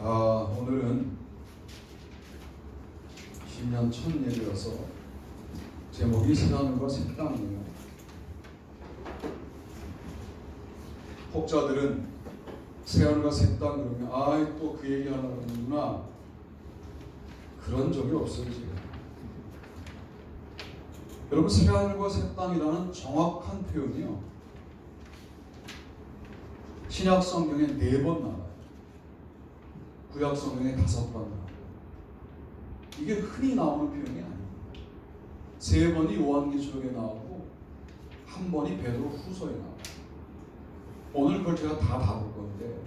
오늘은 신년 첫 예배여서 제목이 새하늘과 새 땅이에요. 혹자들은 새하늘과 새 땅 그러면 또 그 얘기 하려고 하는구나. 그런 적이 없어요. 제가. 여러분, 새하늘과 새 땅이라는 정확한 표현이요, 신약 성경에 4번 나와요. 구약 성경에 5번 나와요. 이게 흔히 나오는 표현이 아닙니다. 3번이 요한계시록에 나오고 1번이 베드로 후서에 나와요. 오늘 그걸 제가 다 다룰 건데,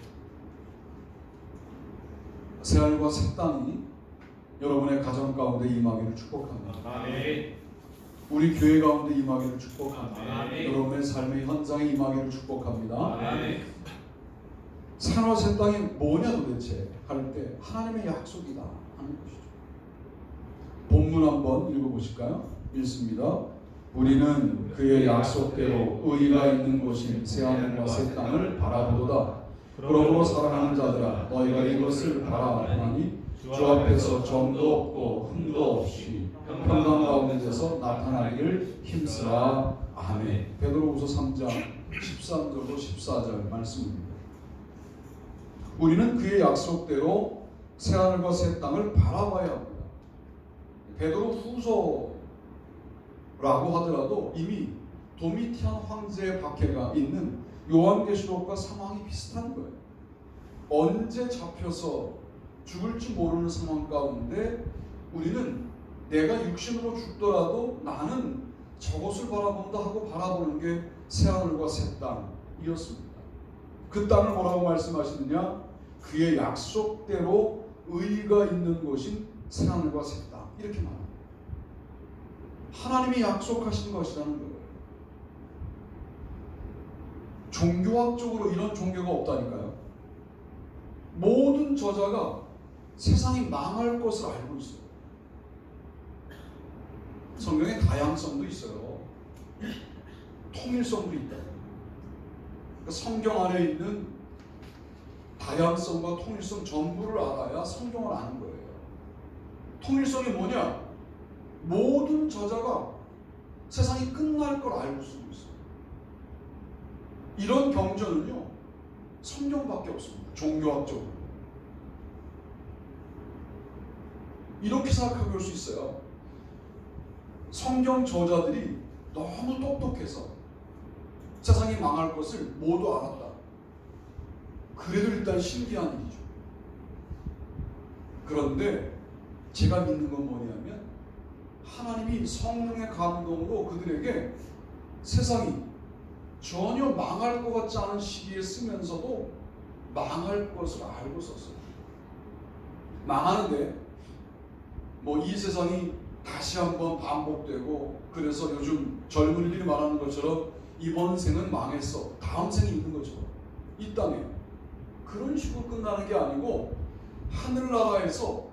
새하늘과 새 땅이 여러분의 가정 가운데 임하기를 축복합니다. 아멘. 우리 교회 가운데 임하기를 축복합니다. 아멘. 여러분의 삶의 현장에 임하기를 축복합니다. 아멘. 새하늘과 새 땅이 뭐냐 도대체 할 때 하나님의 약속이다 하는 것이죠. 본문 한번 읽어보실까요? 읽습니다. 우리는 그의 약속대로 의가 있는 곳인 새하늘과 새 땅을 바라보도다. 그러므로 사랑하는 자들아, 너희가 이것을 바라보나니 주 앞에서 점도 없고 흠도 없이 평강 가운데서 나타나기를 힘쓰라. 아멘. 베드로후서 3장 13절로 14절 말씀입니다. 우리는 그의 약속대로 새하늘과 새 땅을 바라봐야 합니다. 베드로후서라고 하더라도 이미 도미티안 황제의 박해가 있는 요한계시록과 상황이 비슷한 거예요. 언제 잡혀서 죽을지 모르는 상황 가운데 우리는 내가 육신으로 죽더라도 나는 저것을 바라본다 하고 바라보는 게 새하늘과 새 땅이었습니다. 그 땅을 뭐라고 말씀하시느냐? 그의 약속대로 의가 있는 곳인 새하늘과 새 땅, 이렇게 말합니다. 하나님이 약속하신 것이라는 거예요. 종교학적으로 이런 종교가 없다니까요. 모든 저자가 세상이 망할 것을 알고 있어요. 성경에 다양성도 있어요. 통일성도 있다. 그러니까 성경 안에 있는 다양성과 통일성 전부를 알아야 성경을 아는 거예요. 통일성이 뭐냐? 모든 저자가 세상이 끝날 걸 알고 쓰고 있어요. 이런 경전은요, 성경밖에 없습니다. 종교학적으로. 이렇게 생각하고 올 수 있어요. 성경 저자들이 너무 똑똑해서 세상이 망할 것을 모두 알았다. 그래도 일단 신기한 일이죠. 그런데 제가 믿는 건 뭐냐면, 하나님이 성령의 감동으로 그들에게 세상이 전혀 망할 것 같지 않은 시기에 쓰면서도 망할 것을 알고 썼어요. 망하는데 이 세상이 다시 한번 반복되고, 그래서 요즘 젊은이들이 말하는 것처럼 이번 생은 망했어, 다음 생이 있는 것처럼 이 땅에 그런 식으로 끝나는 게 아니고, 하늘나라에서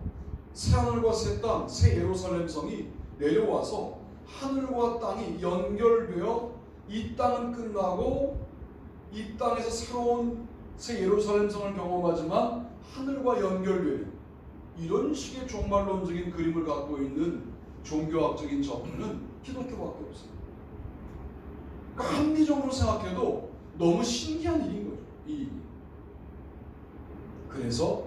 새하늘과 새 땅, 새 예루살렘 성이 내려와서 하늘과 땅이 연결되어 이 땅은 끝나고 이 땅에서 새로운 새 예루살렘 성을 경험하지만 하늘과 연결되는 이런 식의 종말론적인 그림을 갖고 있는 종교학적인 접근은 기독교밖에 없어요. 그러니까 합리적으로 생각해도 너무 신기한 일인 거죠. 이 일이. 그래서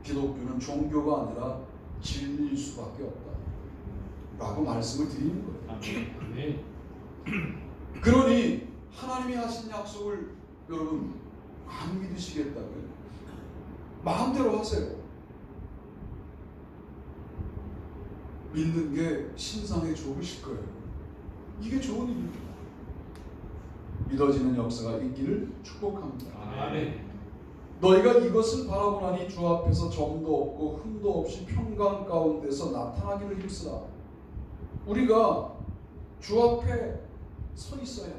기독교는 종교가 아니라 진리일 수밖에 없다 라고 말씀을 드리는 거예요. 아멘. 그러니 하나님이 하신 약속을 여러분 안 믿으시겠다고요? 마음대로 하세요. 믿는 게 신상에 좋으실 거예요. 이게 좋은 일입니다. 믿어지는 역사가 있기를 축복합니다. 아멘. 너희가 이것을 바라보나니 주 앞에서 점도 없고 흠도 없이 평강 가운데서 나타나기를 힘쓰라. 우리가 주 앞에 서 있어야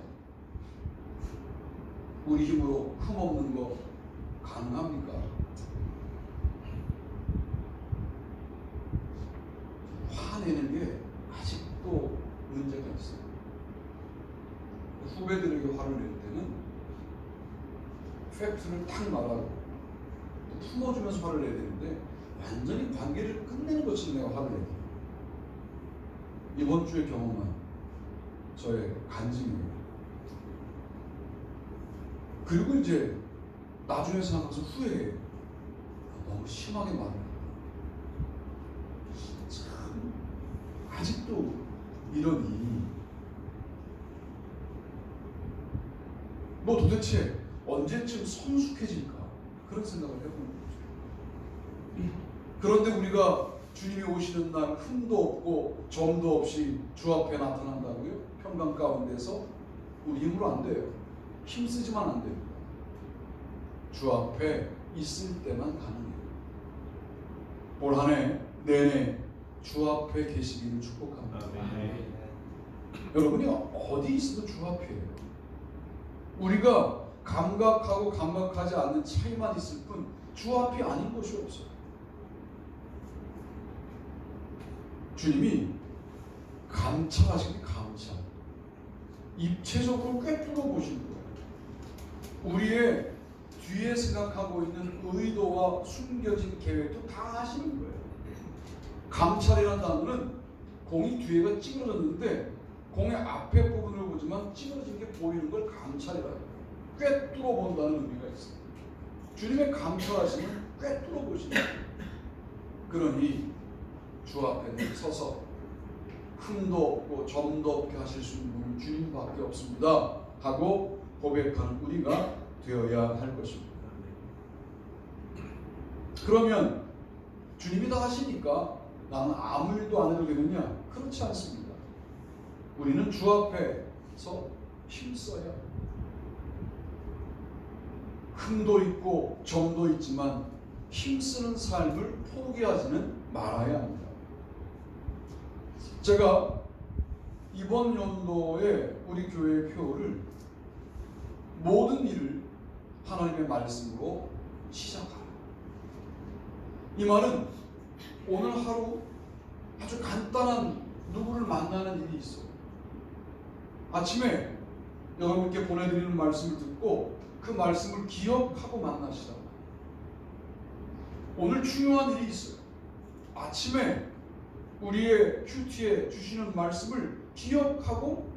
우리 힘으로 흠 없는 거 가능합니까? 화내는 게 아직도 문제가 있어요. 후배들에게 화를 낼 때는 팩트를 탁 말하고 품어주면서 화를 내야 되는데 완전히 관계를 끝내는 것처럼 내가 화를 내요. 이번 주에 경험한 저의 간증이에요. 그리고 이제 나중에 생각해서 후회해요. 너무 심하게 말을 참 아직도 이러니 너 도대체 언제쯤 성숙해질까 그런 생각을 해보는 거죠. 그런데 우리가 주님이 오시는 날 흠도 없고 점도 없이 주 앞에 나타난다고요? 평강 가운데서 우리 힘으로 안 돼요. 힘쓰지만 안 됩니다. 주 앞에 있을 때만 가능해요. 올 한 해 내내 주 앞에 계시기를 축복합니다. 여러분이 어디 있어도 주 앞이에요. 우리가 감각하고 감각하지 않는 차이만 있을 뿐 주 앞이 아닌 것이 없어요. 주님이 감찰하시니 감찰. 입체적으로 꿰뚫어 보신 거예요. 우리의 뒤에 생각하고 있는 의도와 숨겨진 계획도 다 아시는 거예요. 감찰이라는 단어는 공이 뒤에가 찌그러졌는데 공의 앞에 부분을 보지만 찌그러진 게 보이는 걸 감찰이라 해요. 꿰뚫어 본다는 의미가 있어요. 주님의 감찰하시면 꿰뚫어 보시는 거예요. 그러니 주 앞에 서서 흠도 없고 점도 없게 하실 수 있는 분은 주님밖에 없습니다 하고 고백하는 우리가 되어야 할 것입니다. 그러면 주님이 다 하시니까 나는 아무 일도 안 해도 되느냐? 그렇지 않습니다. 우리는 주 앞에서 힘써야 흠도 있고 점도 있지만 힘쓰는 삶을 포기하지는 말아야 합니다. 제가 이번 연도에 우리 교회의 표를 모든 일을 하나님의 말씀으로 시작하라. 이 말은 오늘 하루 아주 간단한 누구를 만나는 일이 있어요. 아침에 여러분께 보내드리는 말씀을 듣고 그 말씀을 기억하고 만나시라. 오늘 중요한 일이 있어요. 아침에 우리의 큐티에 주시는 말씀을 기억하고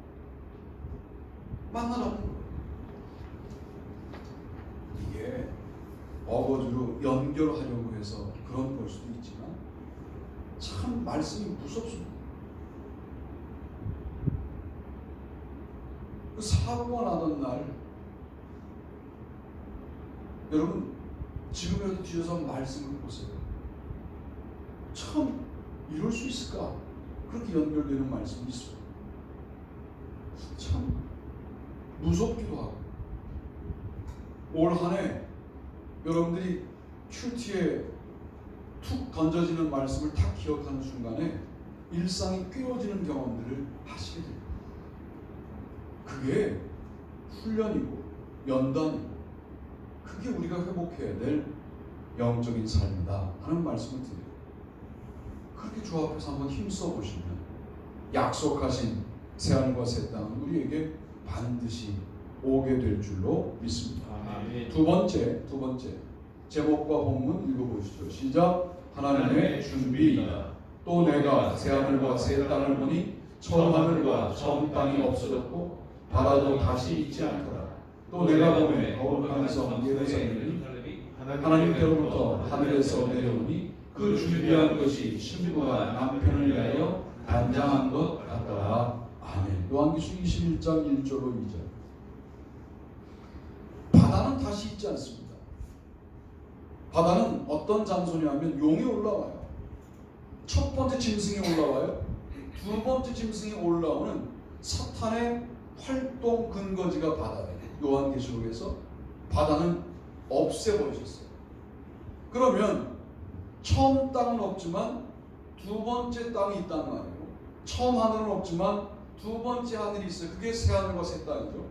만나라는 거예요. 이게 어거지로 연결하려고 해서 그런 걸 수도 있지만 참 말씀이 무섭습니다. 그 사고가 나던 날 여러분 지금이라도 뒤에서 말씀을 보세요. 참 이럴 수 있을까? 그렇게 연결되는 말씀이 있어요. 참 무섭기도 하고 올 한 해 여러분들이 큐티에 툭 던져지는 말씀을 탁 기억하는 순간에 일상이 끼워지는 경험들을 하시게 됩니다. 그게 훈련이고 연단이고 그게 우리가 회복해야 될 영적인 삶이다 하는 말씀을 드려요. 그렇게 주 앞에서 한번 힘써 보시면 약속하신 새하늘과 새 땅은 우리에게 반드시 오게 될 줄로 믿습니다. 아멘. 두 번째 제목과 본문 읽어보시죠. 시작. 하나님의 준비이다. 또 내가 새하늘과 새 땅을 보니 처음 하늘과 처음 땅이 없어졌고 바다도 다시 있지 않더라. 또 내가 보매 거룩한 성 예루살렘이 하나님께로부터 하늘에서 내려오니 그 준비한 것이 신부가 남편을 위하여 단장한 것 같더라. 아멘. 요한계시록 21장 1절로 2절. 바다는 다시 있지 않습니다. 바다는 어떤 장소냐면 용이 올라와요. 첫 번째 짐승이 올라와요. 두 번째 짐승이 올라오는 사탄의 활동 근거지가 바다예요. 요한계시록에서 바다는 없애버리셨어요. 그러면 처음 땅은 없지만 두 번째 땅이 있단 말이에요. 처음 하늘은 없지만 두 번째 하늘이 있어요. 그게 새 하늘과 새 땅이죠.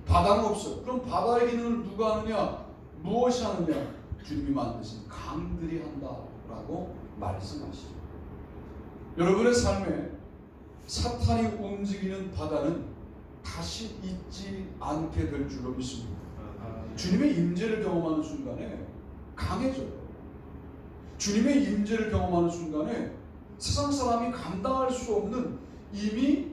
바다는 없어요. 그럼 바다의 기능을 누가 하느냐? 무엇이 하느냐? 주님이 만드신 강들이 한다라고 말씀하시죠. 여러분의 삶에 사탄이 움직이는 바다는 다시 있지 않게 될 줄로 믿습니다. 주님의 임재를 경험하는 순간에 강해져요. 주님의 임재를 경험하는 순간에 세상 사람이 감당할 수 없는 이미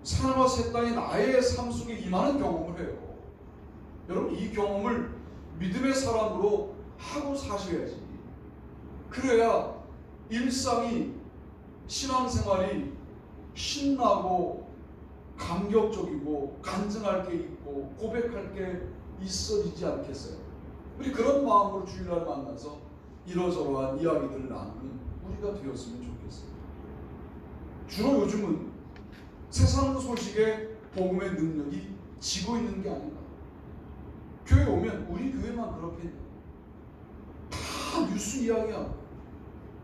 산과 새 땅이 나의 삶 속에 임하는 경험을 해요. 여러분, 이 경험을 믿음의 사람으로 하고 사셔야지. 그래야 일상이, 신앙생활이 신나고 감격적이고 간증할 게 있고 고백할 게 있어지지 않겠어요? 우리 그런 마음으로 주일날 만나서 이러저러한 이야기들을 나누는 우리가 되었으면 좋겠어요. 주로 요즘은 세상 소식에 복음의 능력이 지고 있는 게 아닌가. 교회 오면 우리 교회만 그렇게 다 뉴스 이야기하고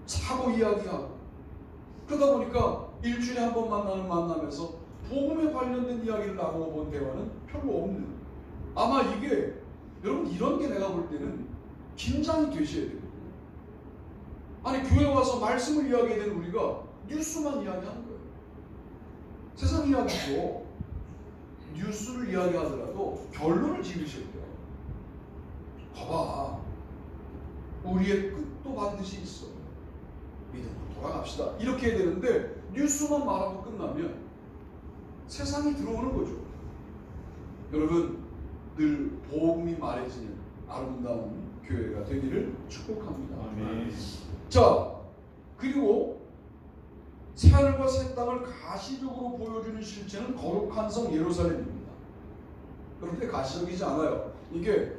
사고 이야기하고 그러다 보니까 일주일에 한 번 만나는 만남에서 복음에 관련된 이야기를 나눠본 대화는 별로 없는, 아마 이게 여러분 이런 게 내가 볼 때는 긴장이 되셔야 되거든요. 아니 교회 와서 말씀을 이야기해야 되는 우리가 뉴스만 이야기하는 거예요. 세상 이야기도 뉴스를 이야기하더라도 결론을 지으셔야 돼요. 봐봐, 우리의 끝도 반드시 있어. 믿음으로 돌아갑시다. 이렇게 해야 되는데 뉴스만 말하고 끝나면 세상이 들어오는 거죠. 여러분, 늘 복음이 말해지는 아름다운 교회가 되기를 축복합니다. 아멘. 자, 그리고 새하늘과 새 땅을 가시적으로 보여주는 실체는 거룩한 성 예루살렘입니다. 그런데 가시적이지 않아요. 이게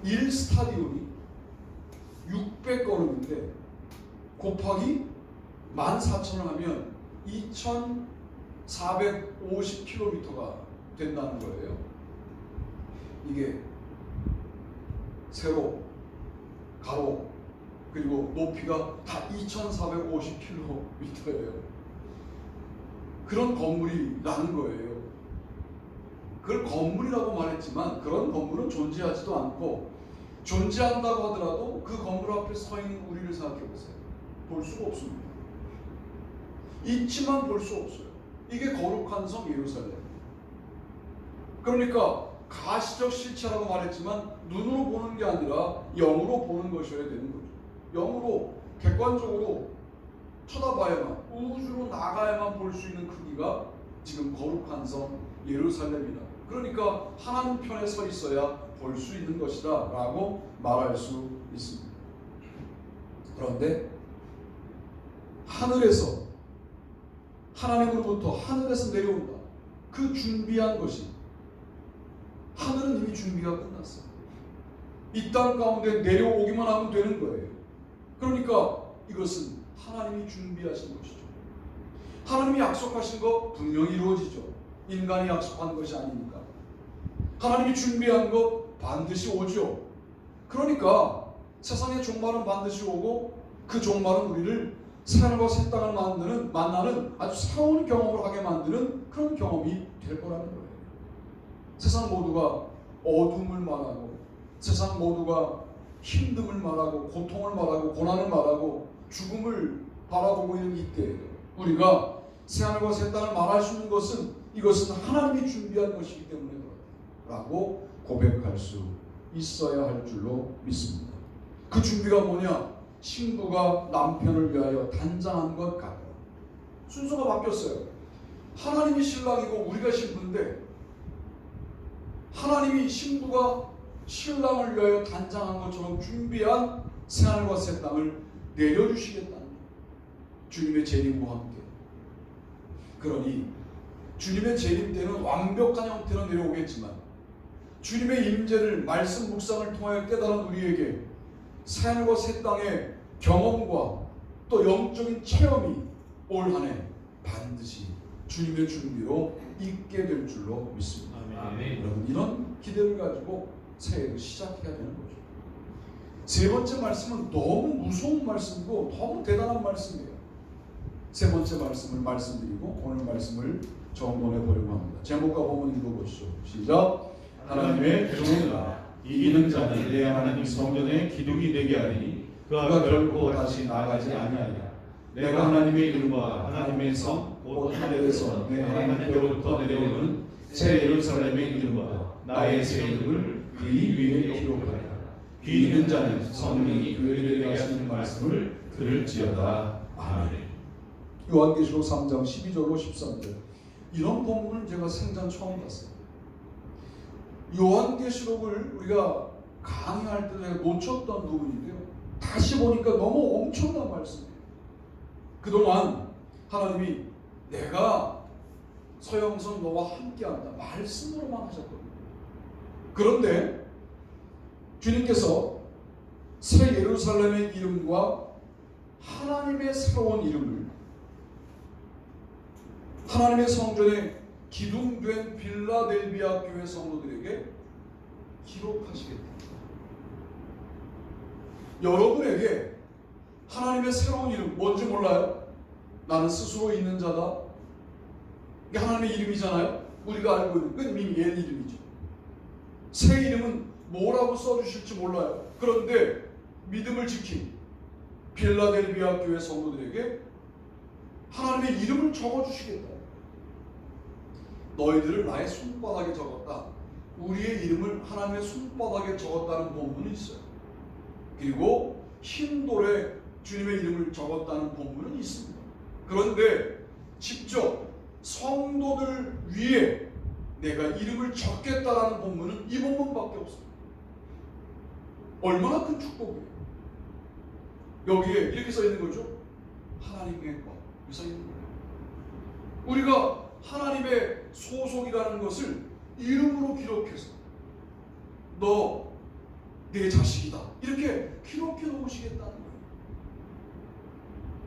1스타디온이 600걸음인데 곱하기 14,000을 하면 2,450km가 된다는 거예요. 이게 세로, 가로, 그리고 높이가 다 2,450km예요. 그런 건물이 나는 거예요. 그걸 건물이라고 말했지만 그런 건물은 존재하지도 않고, 존재한다고 하더라도 그 건물 앞에 서 있는 우리를 생각해 보세요. 볼 수가 없습니다. 있지만 볼 수 없어요. 이게 거룩한 성 예루살렘. 그러니까 가시적 실체라고 말했지만 눈으로 보는 게 아니라 영으로 보는 것이어야 되는 거죠. 영으로 객관적으로 쳐다봐야만, 우주로 나가야만 볼 수 있는 크기가 지금 거룩한 성 예루살렘이다. 그러니까 하나님 편에 서 있어야 볼 수 있는 것이다 라고 말할 수 있습니다. 그런데 하늘에서, 하나님으로부터 하늘에서 내려온다. 그 준비한 것이, 하늘은 이미 준비가 끝났어요. 이 땅 가운데 내려오기만 하면 되는 거예요. 그러니까 이것은 하나님이 준비하신 것이죠. 하나님이 약속하신 것 분명히 이루어지죠. 인간이 약속한 것이 아니니까. 하나님이 준비한 것 반드시 오죠. 그러니까 세상의 종말은 반드시 오고, 그 종말은 우리를 새하늘과 새 땅을 만나는 아주 새로운 경험을 하게 만드는 그런 경험이 될 거라는 거예요. 세상 모두가 어둠을 말하고, 세상 모두가 힘듦을 말하고, 고통을 말하고, 고난을 말하고, 죽음을 바라보고 있는 이때 우리가 새하늘과 새 땅을 말할 수 있는 것은, 이것은 하나님이 준비한 것이기 때문에 그렇다라고 고백할 수 있어야 할 줄로 믿습니다. 그 준비가 뭐냐? 신부가 남편을 위하여 단장한 것 같다. 순서가 바뀌었어요. 하나님이 신랑이고 우리가 신부인데, 하나님이 신부가 신랑을 위하여 단장한 것처럼 준비한 새하늘과 새 땅을 내려주시겠다는 거예요. 주님의 재림과 함께. 그러니 주님의 재림 때는 완벽한 형태로 내려오겠지만, 주님의 임재를 말씀 묵상을 통하여 깨달은 우리에게 새하늘과 새 땅의 경험과 또 영적인 체험이 올 한 해 반드시 주님의 준비로 있게 될 줄로 믿습니다. 아멘. 여러분, 이런 기대를 가지고 새해를 시작해야 되는 거죠. 세 번째 말씀은 너무 무서운 말씀이고 너무 대단한 말씀이에요. 세 번째 말씀을 말씀드리고 오늘 말씀을 정돈해 보려고 합니다. 제목과 본문 읽어보시죠. 시작. 하나님의 종들아, 이기는 자는 내 하나님 성전에 기둥이 되게 하리니 그가 결코 다시 나가지 아니하리라. 내가 하나님의 이름과 하나님의 성 곧 하늘에서 내 하나님께로부터 내려오는 새 예루살렘의 이름과 나의 새 이름을 이 위에 기록하리라. 귀 있는 자는 성령이 교회들에게 하시는 말씀을 들을지어다. 아멘. 요한계시록 3장 12절로 13절 이런 본문을 제가 생전 처음 봤어요. 요한계시록을 우리가 강의할 때 제가 놓쳤던 부분인데요. 다시 보니까 너무 엄청난 말씀이에요. 그동안 하나님이 내가 서영선 너와 함께한다 말씀으로만 하셨거든요. 그런데 주님께서 새 예루살렘의 이름과 하나님의 새로운 이름을 하나님의 성전에 기둥된 빌라델비아 교회 성도들에게 기록하시겠다. 여러분에게 하나님의 새로운 이름 뭔지 몰라요? 나는 스스로 있는 자다. 이게 하나님의 이름이잖아요. 우리가 알고 있는 건 이미 옛 이름이죠. 새 이름은 뭐라고 써주실지 몰라요. 그런데 믿음을 지킨 빌라델비아 교회 성도들에게 하나님의 이름을 적어주시겠다. 너희들을 나의 손바닥에 적었다. 우리의 이름을 하나님의 손바닥에 적었다는 본문이 있어요. 그리고 흰 돌에 주님의 이름을 적었다는 본문은 있습니다. 그런데 직접 성도들 위에 내가 이름을 적겠다라는 본문은 이 본문밖에 없습니다. 얼마나 큰 축복이에요. 여기에 이렇게 써 있는 거죠. 하나님의 것 써 있는 거예요. 우리가 하나님의 소속이라는 것을 이름으로 기록해서 너 내 자식이다 이렇게 기록해 놓으시겠다는 거예요.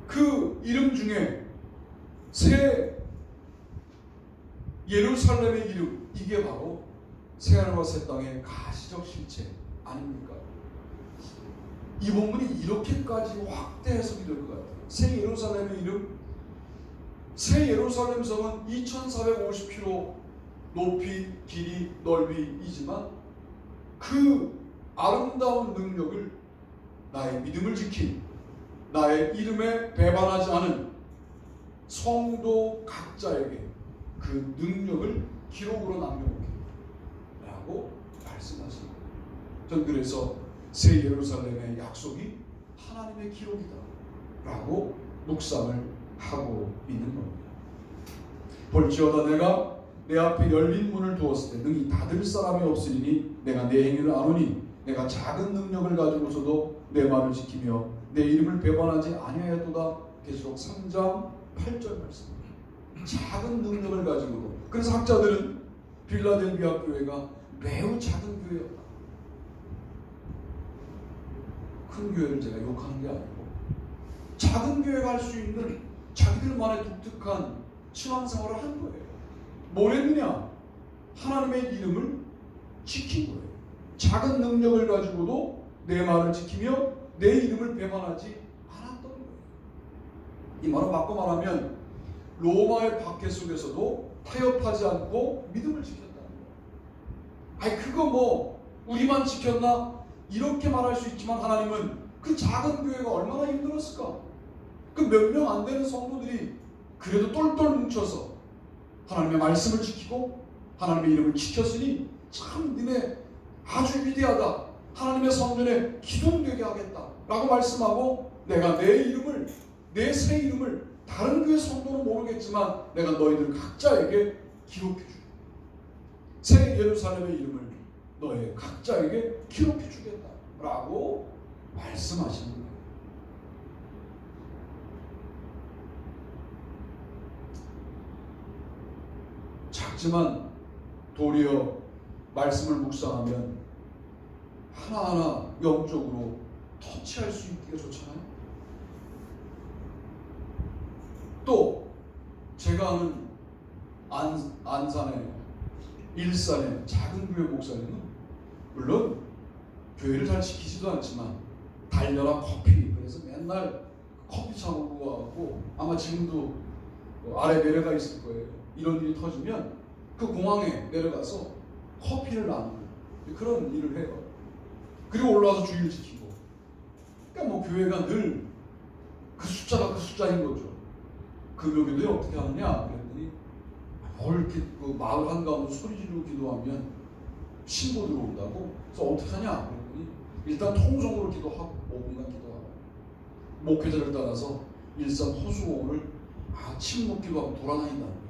그 이름 중에 새 예루살렘의 이름 이게 바로 새하늘과 새 땅의 가시적 실체 아닙니까? 이 본문이 이렇게까지 확대 해석이 될 것 같아요. 새 예루살렘의 이름 새 예루살렘 성은 2450km 높이, 길이, 넓이이지만 그 아름다운 능력을 나의 믿음을 지킨 나의 이름에 배반하지 않은 성도 각자에게 그 능력을 기록으로 남겨놓기라고 말씀하십니다. 전 그래서 새 예루살렘의 약속이 하나님의 기록이다 라고 묵상을 하고 있는 겁니다. 볼지어다 내가 내 앞에 열린 문을 두었을 때 능히 닫을 사람이 없으리니 내가 내 행위를 아노니 내가 작은 능력을 가지고서도 내 말을 지키며 내 이름을 배반하지 아니하였도다. 계시록 3장 8절 말씀입니다. 작은 능력을 가지고도 그래서 학자들은 빌라델비아 교회가 매우 작은 교회였다. 큰 교회를 제가 욕하는 게 아니고 작은 교회가 할 수 있는 자기들만의 독특한 신앙생활을 한 거예요. 뭘 했느냐? 하나님의 이름을 지킨 거예요. 작은 능력을 가지고도 내 말을 지키며 내 이름을 배반하지 않았던 거예요. 이 말은 바꿔 말하면 로마의 박해 속에서도 타협하지 않고 믿음을 지켰다는 거예요. 아니 그거 뭐 우리만 지켰나? 이렇게 말할 수 있지만 하나님은 그 작은 교회가 얼마나 힘들었을까? 그 몇 명 안 되는 성도들이 그래도 똘똘 뭉쳐서 하나님의 말씀을 지키고 하나님의 이름을 지켰으니 참 니네 아주 위대하다. 하나님의 성전에 기둥되게 하겠다 라고 말씀하고 내가 내 이름을 내 새 이름을 다른 교회 성도는 모르겠지만 내가 너희들 각자에게 기록해 주겠다. 새 예루살렘의 이름을 너희 각자에게 기록해 주겠다 라고 말씀하시는 거예요. 작지만 도리어 말씀을 묵상하면 하나하나 영적으로 터치할 수 있기가 좋잖아요. 또 제가 아는 안산의 일산의 작은 교회 목사님은 물론 교회를 잘 지키지도 않지만 달려라 커피 그래서 맨날 커피 차 먹고 가고 아마 지금도 아래 내려가 있을 거예요. 이런 일이 터지면 그 공항에 내려가서 커피를 나누는 그런 일을 해요. 그리고 올라와서 주의를 지키고. 그러니까 뭐 교회가 늘 그 숫자가 그 숫자인 거죠. 금요일에 어떻게 하느냐 그랬더니 뭘 이렇게 그 마을 한가운데 소리 지르고 기도하면 신고 들어온다고. 그래서 어떻게 하냐 그랬더니 일단 통성으로 기도하고 5분간 기도하고 목회자를 따라서 일산 호수공원을 침묵 기도하고 돌아다닌다는 거예요.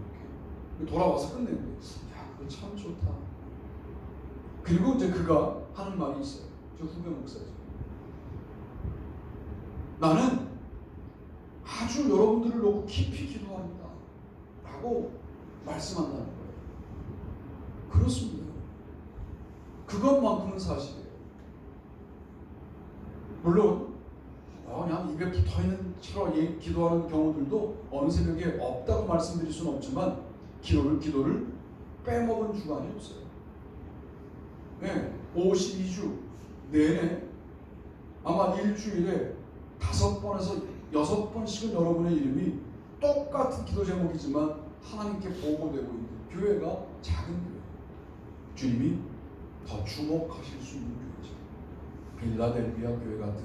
이렇게 돌아와서 끝낸 거예요. 야, 그거 참 좋다. 그리고 이제 그가 하는 말이 있어요. 저 후배 목사죠. 나는 아주 여러분들을 놓고 깊이 기도합니다 라고 말씀한다는 거예요. 그렇습니다. 그것만큼은 사실이에요. 물론 그냥 입에 붙어있는 채로 기도하는 경우들도 어느 새벽에 없다고 말씀드릴 수는 없지만 기도를 빼먹은 주간이 없어요. 네, 52주 내내 아마 일주일에 5번에서 6번씩은 여러분의 이름이 똑같은 기도 제목이지만 하나님께 보고되고 있는 교회가 작은 교회. 주님이 더 주목하실 수 있는 교회죠. 빌라델비아 교회 같은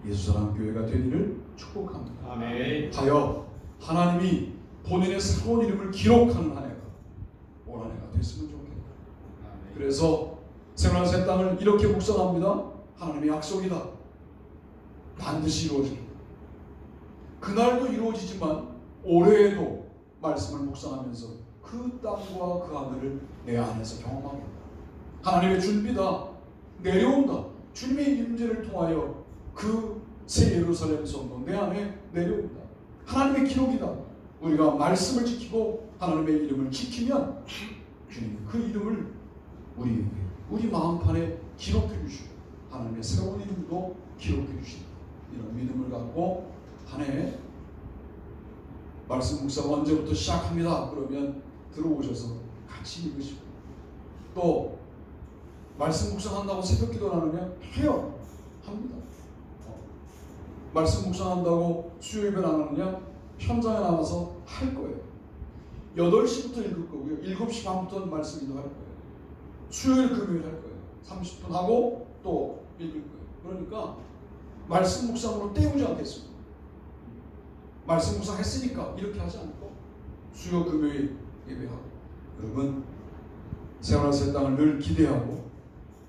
예수사랑 교회가 되기를 축복합니다. 아멘. 하여 하나님이 본인의 새로운 이름을 기록하는 한 해가 올 한 해가 됐으면 좋겠다. 그래서 새로운 새 땅을 이렇게 묵상합니다. 하나님의 약속이다. 반드시 이루어집니다. 그날도 이루어지지만 올해에도 말씀을 묵상하면서 그 땅과 그 하늘을 내 안에서 경험합니다. 하나님의 준비다. 내려온다. 주님의 임재를 통하여 그 새 예루살렘 성도 내 안에 내려온다. 하나님의 기록이다. 우리가 말씀을 지키고 하나님의 이름을 지키면 주님 그 이름을 우리 마음판에 기록해 주시고 하나님의 새로운 이름도 기록해 주신다. 이런 믿음을 갖고 한 해 말씀 묵상 언제부터 시작합니다. 그러면 들어오셔서 같이 읽으시고 또 말씀 묵상한다고 새벽 기도 나누면 해요. 합니다. 말씀 묵상한다고 수요 예배 나누느냐 현장에 나와서 할 거예요. 8시부터 읽을 거고요. 7시 반부터는 말씀 기도 할 거예요. 수요일 금요일 할 거예요. 30분 하고 또 읽을 거예요. 그러니까 말씀 묵상으로 때우지 않겠습니다. 말씀 묵상 했으니까 이렇게 하지 않고 수요 금요일 예배하고 여러분 세월의 새 땅을 늘 기대하고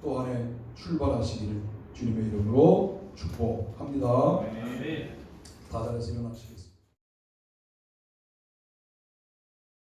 또 한 해 출발하시기를 주님의 이름으로 축복합니다. 네. 다 잘해서 일어나시기